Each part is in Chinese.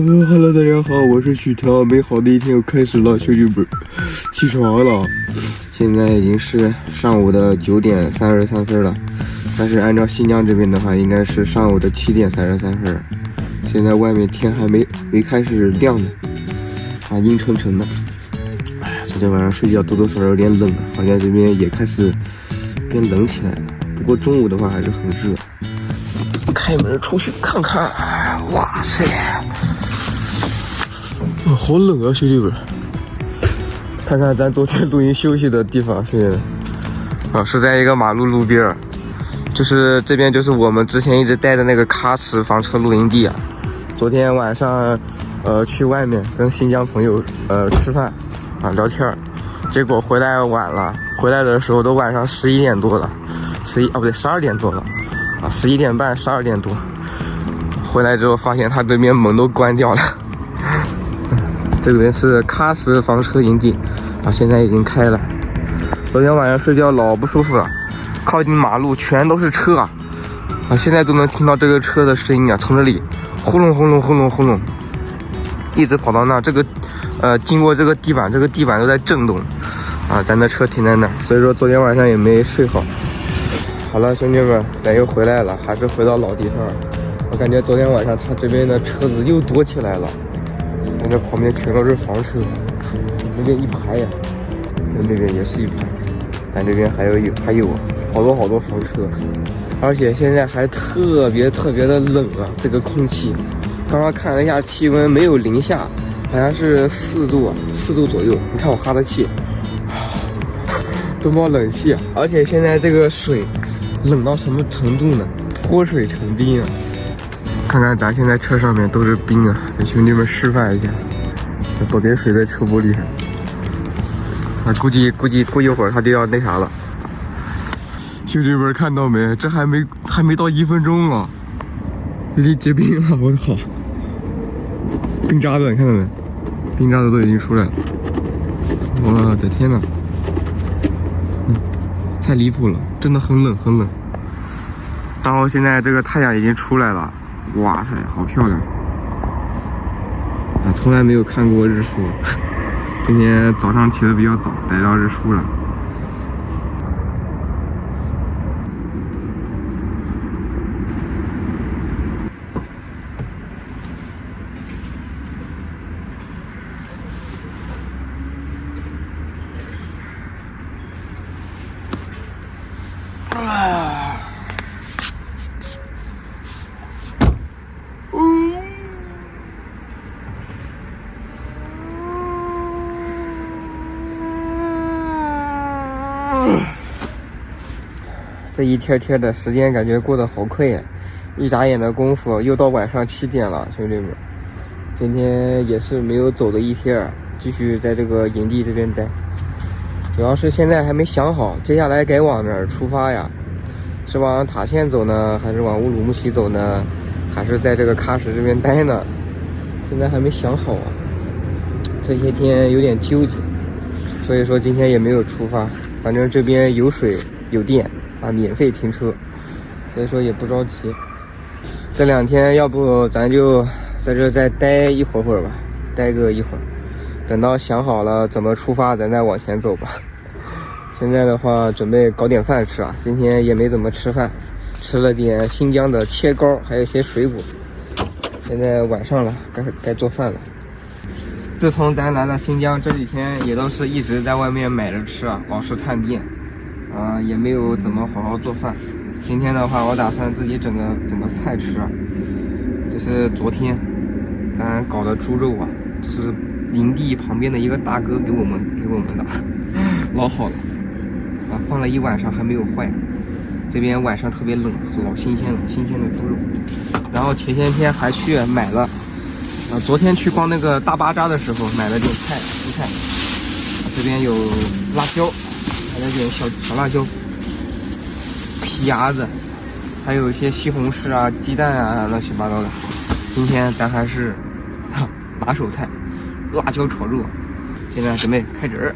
Hello， 大家好，我是许条。美好的一天又开始了，兄弟们，起床了。现在已经是上午的9点33分了，但是按照新疆这边的话，应该是上午的7点33分。现在外面天还没开始亮呢，啊，阴沉沉的。哎，昨天晚上睡觉多多少少有点冷了，好像这边也开始变冷起来了。不过中午的话还是很热。开门出去看看，哇塞！好冷啊，兄弟们！看看咱昨天录音休息的地方，兄弟们，啊，是在一个马路边，就是这边就是我们之前一直待的那个喀什房车露营地啊。昨天晚上，去外面跟新疆朋友吃饭啊聊天，结果回来晚了，回来的时候都晚上11点多了，12点多了啊，11点半12点多。回来之后发现他这边门都关掉了。这边是喀什房车营地啊，现在已经开了。昨天晚上睡觉老不舒服了，靠近马路全都是车啊，现在都能听到这个车的声音啊，从这里轰隆轰隆轰隆轰隆，一直跑到那。这个经过这个地板，这个地板都在震动啊，咱的车停在那，所以说昨天晚上也没睡好。好了，兄弟们，咱又回来了，还是回到老地方。我感觉昨天晚上他这边的车子又多起来了。咱这旁边全都是房车，那边一排呀，那边也是一排，咱这边还有好多房车，而且现在还特别的冷啊，这个空气，刚刚看了一下气温，没有零下，好像是4度左右。你看我哈的气，都冒冷气，而且现在这个水冷到什么程度呢？脱水成冰啊！看看咱现在车上面都是冰啊，给兄弟们示范一下，多点水在车玻璃上。啊，估计过一会儿他就要那啥了。兄弟们看到没？这还没到1分钟啊，已经结冰了！我靠，冰渣子你看到没？冰渣子都已经出来了！我的天哪，太离谱了，真的很冷很冷。然后现在这个太阳已经出来了。哇塞，好漂亮啊！从来没有看过日出，今天早上起得比较早，逮到日出了。这一天天的时间感觉过得好快呀，一眨眼的功夫又到晚上7点了，兄弟们。今天也是没有走的一天，继续在这个营地这边待。主要是现在还没想好接下来该往哪儿出发呀，是往塔县走呢，还是往乌鲁木齐走呢，还是在这个喀什这边待呢？现在还没想好啊，这些天有点纠结，所以说今天也没有出发。反正这边有水有电啊，免费停车，所以说也不着急。这2天要不咱就在这再待一会儿吧，待个一会儿，等到想好了怎么出发，咱再往前走吧。现在的话准备搞点饭吃啊，今天也没怎么吃饭，吃了点新疆的切糕，还有一些水果。现在晚上了，该做饭了。自从咱来了新疆，这几天也都是一直在外面买着吃啊，老是探店啊，也没有怎么好好做饭。今天的话，我打算自己整个菜吃啊。这是昨天咱搞的猪肉啊，这是营地旁边的一个大哥给我们的，老好了啊，放了一晚上还没有坏。这边晚上特别冷，老新鲜了，新鲜的猪肉。然后前些天还去买了，昨天去逛那个大巴扎的时候买了点菜，蔬菜，这边有辣椒，还有点小辣椒，皮牙子，还有一些西红柿啊、鸡蛋啊，乱七八糟的。今天咱还是拿手菜，辣椒炒肉。现在准备开汁。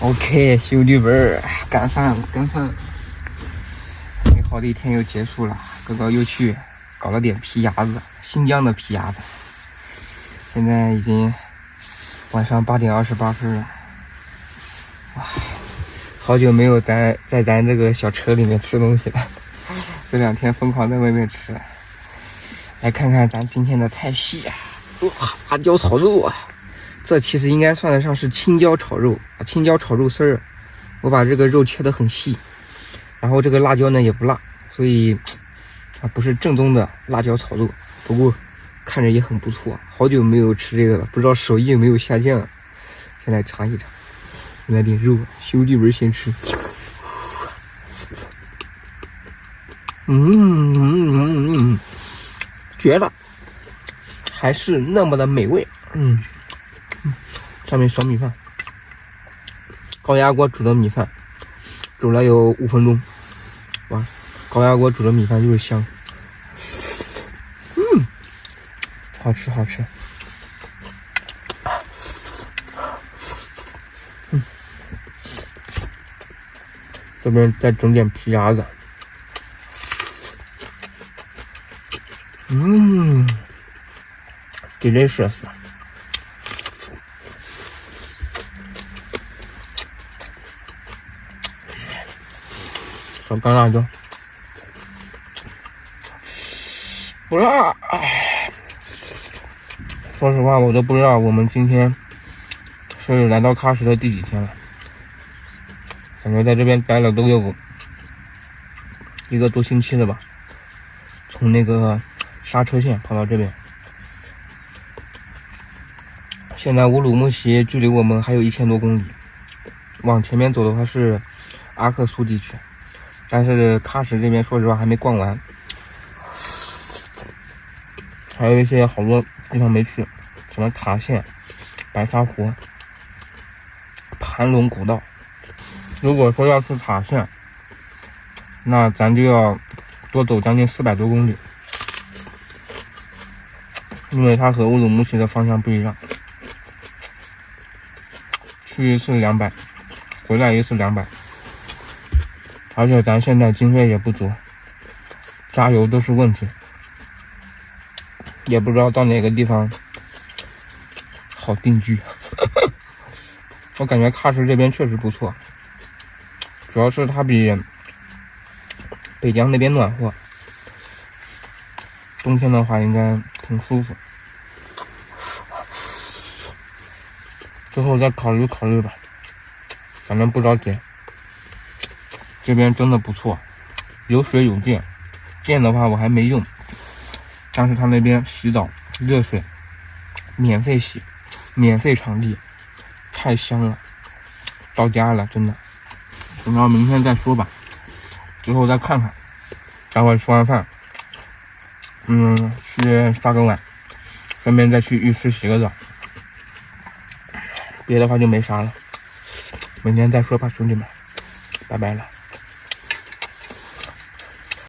OK， 兄弟们，干饭。美好的一天又结束了。刚刚又去搞了点皮鸭子，新疆的皮鸭子。现在已经晚上8点28分了。哇，好久没有在咱这个小车里面吃东西了。这2天疯狂在外面吃。来看看咱今天的菜系啊！哇，辣椒炒肉啊！这其实应该算得上是青椒炒肉啊，青椒炒肉丝儿。我把这个肉切得很细，然后这个辣椒呢也不辣，所以不是正宗的辣椒炒肉，不过看着也很不错。好久没有吃这个了，不知道手艺有没有下降。先来尝一尝，来点肉，兄弟们先吃。绝了，还是那么的美味。上面小米饭，高压锅煮的米饭，煮了有5分钟。哇，高压锅煮的米饭就是香。好吃。这边再整点皮鸭子。delicious。小干辣椒，不辣。说实话，我都不知道我们今天是来到喀什的第几天了。感觉在这边待了都有1个多星期了吧。从那个刹车线跑到这边，现在乌鲁木齐距离我们还有1000多公里。往前面走的话是阿克苏地区，但是喀什这边说实话还没逛完，还有一些好多地方没去，什么塔县、白沙湖、盘龙古道。如果说要去塔县，那咱就要多走将近400多公里，因为它和乌鲁木齐的方向不一样，去一次200，回来一次200。而且咱现在经费也不足，加油都是问题，也不知道到哪个地方好定居。我感觉喀什这边确实不错，主要是它比北疆那边暖和，冬天的话应该挺舒服。之后再考虑吧，反正不着急。这边真的不错，有水有电，电的话我还没用，但是他那边洗澡热水免费洗，免费场地，太香了，到家了真的。等到明天再说吧，之后再看看。待会儿吃完饭去刷个碗，顺便再去浴室洗个澡，别的话就没啥了。明天再说吧，兄弟们，拜拜了。